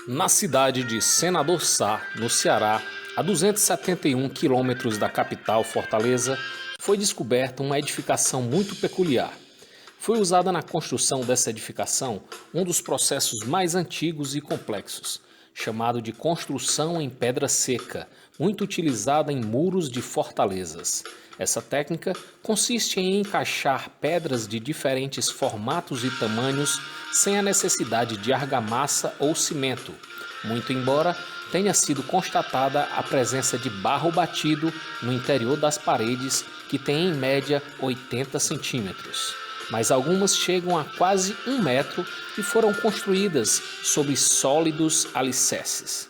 Na cidade de Senador Sá, no Ceará, a 271 quilômetros da capital Fortaleza, foi descoberta uma edificação muito peculiar. Foi usada na construção dessa edificação um dos processos mais antigos e complexos, chamado de construção em pedra seca, muito utilizada em muros de fortalezas. Essa técnica consiste em encaixar pedras de diferentes formatos e tamanhos sem a necessidade de argamassa ou cimento, muito embora tenha sido constatada a presença de barro batido no interior das paredes, que tem em média 80 centímetros. Mas algumas chegam a quase 1 metro e foram construídas sobre sólidos alicerces.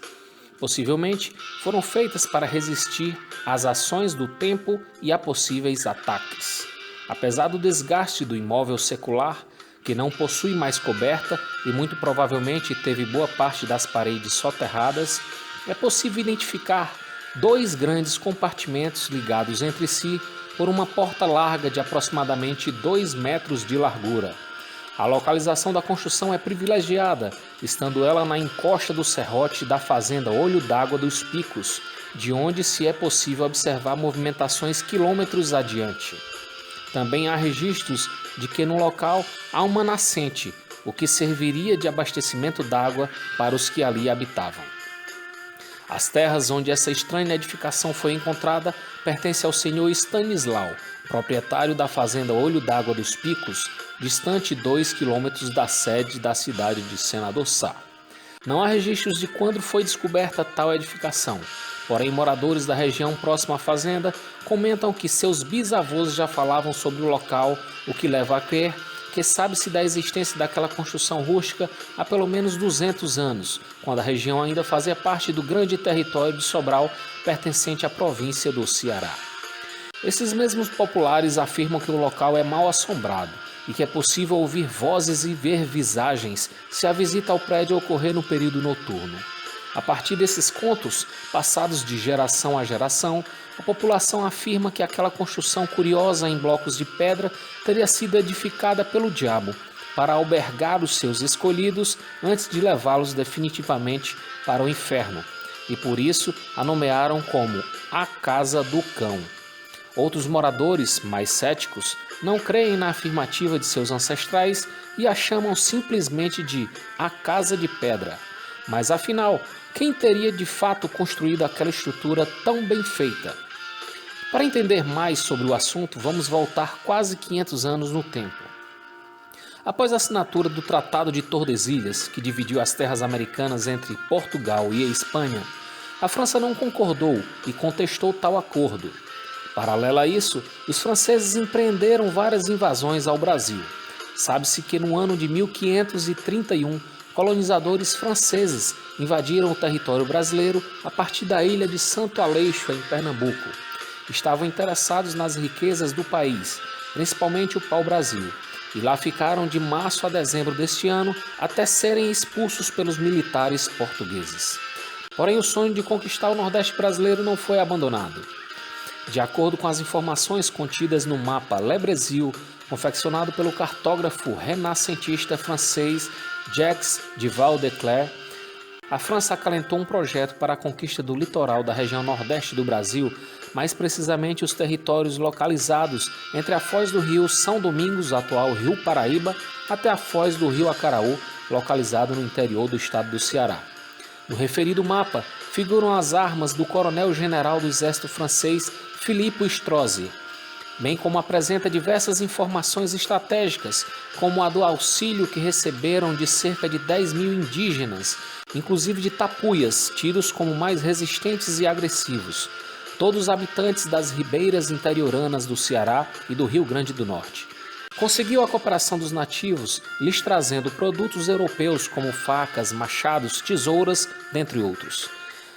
Possivelmente foram feitas para resistir às ações do tempo e a possíveis ataques. Apesar do desgaste do imóvel secular, que não possui mais coberta e muito provavelmente teve boa parte das paredes soterradas, é possível identificar 2 grandes compartimentos ligados entre si por uma porta larga de aproximadamente 2 metros de largura. A localização da construção é privilegiada, estando ela na encosta do serrote da fazenda Olho d'Água dos Picos, de onde se é possível observar movimentações quilômetros adiante. Também há registros de que no local há uma nascente, o que serviria de abastecimento d'água para os que ali habitavam. As terras onde essa estranha edificação foi encontrada pertencem ao senhor Stanislau, proprietário da fazenda Olho d'Água dos Picos, distante 2 quilômetros da sede da cidade de Senador Sá. Não há registros de quando foi descoberta tal edificação, porém moradores da região próxima à fazenda comentam que seus bisavôs já falavam sobre o local, o que leva a crer que sabe-se da existência daquela construção rústica há pelo menos 200 anos, quando a região ainda fazia parte do grande território de Sobral, pertencente à província do Ceará. Esses mesmos populares afirmam que o local é mal assombrado e que é possível ouvir vozes e ver visagens se a visita ao prédio ocorrer no período noturno. A partir desses contos, passados de geração a geração, a população afirma que aquela construção curiosa em blocos de pedra teria sido edificada pelo diabo para albergar os seus escolhidos antes de levá-los definitivamente para o inferno, e por isso a nomearam como a Casa do Cão. Outros moradores, mais céticos, não creem na afirmativa de seus ancestrais e a chamam simplesmente de a Casa de Pedra. Mas afinal, quem teria de fato construído aquela estrutura tão bem feita? Para entender mais sobre o assunto, vamos voltar quase 500 anos no tempo. Após a assinatura do Tratado de Tordesilhas, que dividiu as terras americanas entre Portugal e a Espanha, a França não concordou e contestou tal acordo. Paralelo a isso, os franceses empreenderam várias invasões ao Brasil. Sabe-se que no ano de 1531, colonizadores franceses invadiram o território brasileiro a partir da ilha de Santo Aleixo, em Pernambuco. Estavam interessados nas riquezas do país, principalmente o pau-brasil, e lá ficaram de março a dezembro deste ano até serem expulsos pelos militares portugueses. Porém, o sonho de conquistar o Nordeste brasileiro não foi abandonado. De acordo com as informações contidas no mapa Le Brésil, confeccionado pelo cartógrafo renascentista francês Jacques de Valdeclerc, a França acalentou um projeto para a conquista do litoral da região nordeste do Brasil, mais precisamente os territórios localizados entre a foz do rio São Domingos, atual Rio Paraíba, até a foz do rio Acaraú, localizado no interior do estado do Ceará. No referido mapa, figuram as armas do coronel-general do exército francês Philippe Strozzi, bem como apresenta diversas informações estratégicas, como a do auxílio que receberam de cerca de 10 mil indígenas, inclusive de tapuias, tidos como mais resistentes e agressivos, todos habitantes das ribeiras interioranas do Ceará e do Rio Grande do Norte. Conseguiu a cooperação dos nativos, lhes trazendo produtos europeus como facas, machados, tesouras, dentre outros.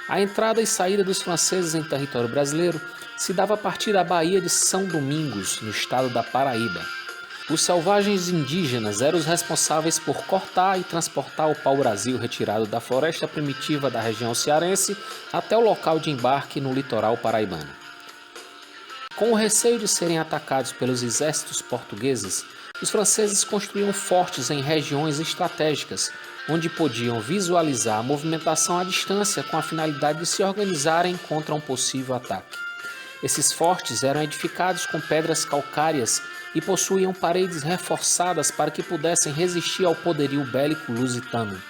A entrada e saída dos franceses em território brasileiro se dava a partir da Baía de São Domingos, no estado da Paraíba. Os selvagens indígenas eram os responsáveis por cortar e transportar o pau-brasil retirado da floresta primitiva da região cearense até o local de embarque no litoral paraibano. Com o receio de serem atacados pelos exércitos portugueses, os franceses construíam fortes em regiões estratégicas, onde podiam visualizar a movimentação à distância com a finalidade de se organizarem contra um possível ataque. Esses fortes eram edificados com pedras calcárias e possuíam paredes reforçadas para que pudessem resistir ao poderio bélico lusitano.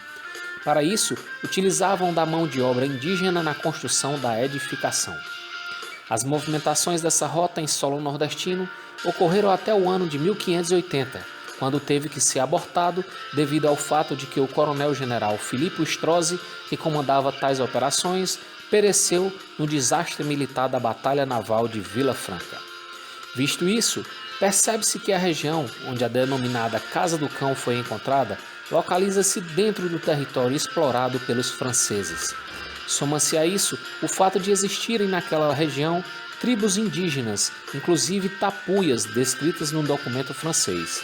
Para isso, utilizavam da mão de obra indígena na construção da edificação. As movimentações dessa rota em solo nordestino ocorreram até o ano de 1580, quando teve que ser abortado devido ao fato de que o coronel-general Filipe Strozzi, que comandava tais operações, pereceu no desastre militar da Batalha Naval de Vila Franca. Visto isso, percebe-se que a região onde a denominada Casa do Cão foi encontrada localiza-se dentro do território explorado pelos franceses. Soma-se a isso o fato de existirem naquela região tribos indígenas, inclusive tapuias, descritas num documento francês.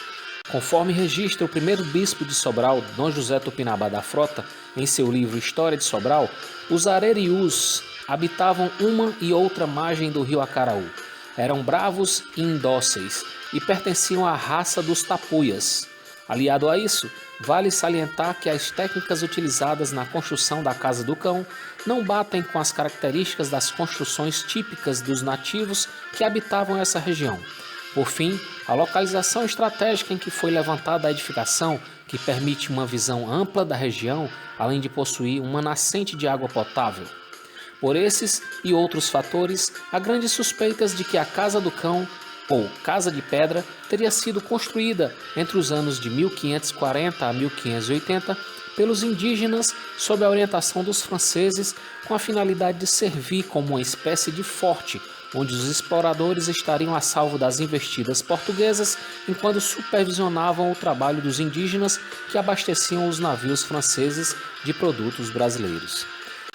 Conforme registra o primeiro bispo de Sobral, Dom José Tupinambá da Frota, em seu livro História de Sobral, os areriús habitavam uma e outra margem do rio Acaraú. Eram bravos e indóceis e pertenciam à raça dos tapuias. Aliado a isso, vale salientar que as técnicas utilizadas na construção da Casa do Cão não batem com as características das construções típicas dos nativos que habitavam essa região. Por fim, a localização estratégica em que foi levantada a edificação, que permite uma visão ampla da região, além de possuir uma nascente de água potável. Por esses e outros fatores, há grandes suspeitas de que a Casa do Cão, ou Casa de Pedra, teria sido construída entre os anos de 1540 a 1580 pelos indígenas sob a orientação dos franceses, com a finalidade de servir como uma espécie de forte, onde os exploradores estariam a salvo das investidas portuguesas enquanto supervisionavam o trabalho dos indígenas que abasteciam os navios franceses de produtos brasileiros.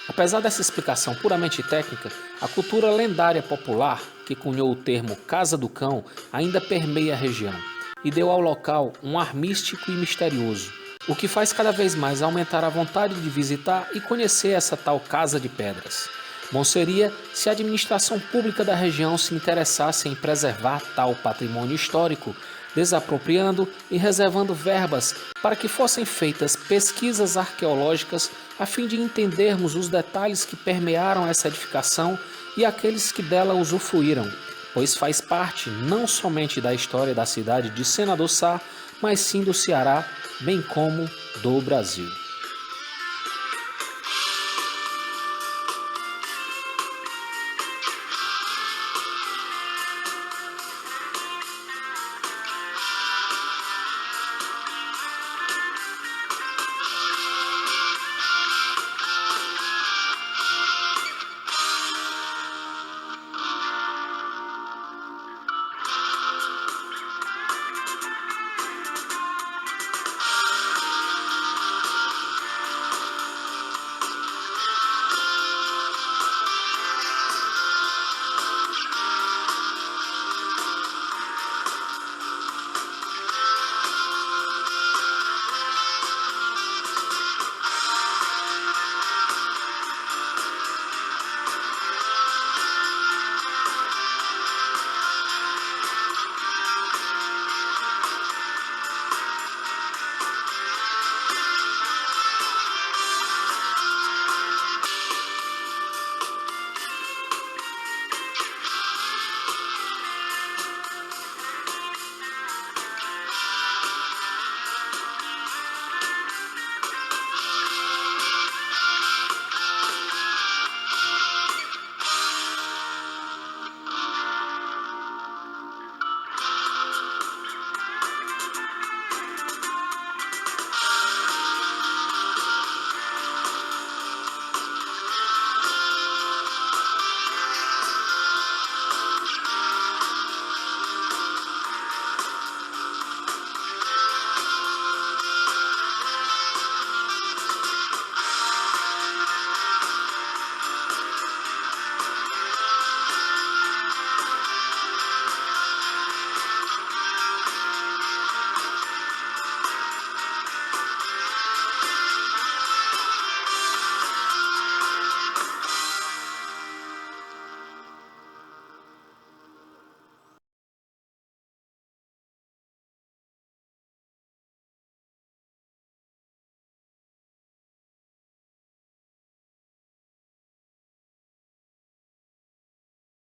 Apesar dessa explicação puramente técnica, a cultura lendária popular, que cunhou o termo Casa do Cão, ainda permeia a região e deu ao local um ar místico e misterioso, o que faz cada vez mais aumentar a vontade de visitar e conhecer essa tal Casa de Pedras. Bom seria se a administração pública da região se interessasse em preservar tal patrimônio histórico, desapropriando e reservando verbas para que fossem feitas pesquisas arqueológicas a fim de entendermos os detalhes que permearam essa edificação e aqueles que dela usufruíram, pois faz parte não somente da história da cidade de Senador Sá, mas sim do Ceará, bem como do Brasil.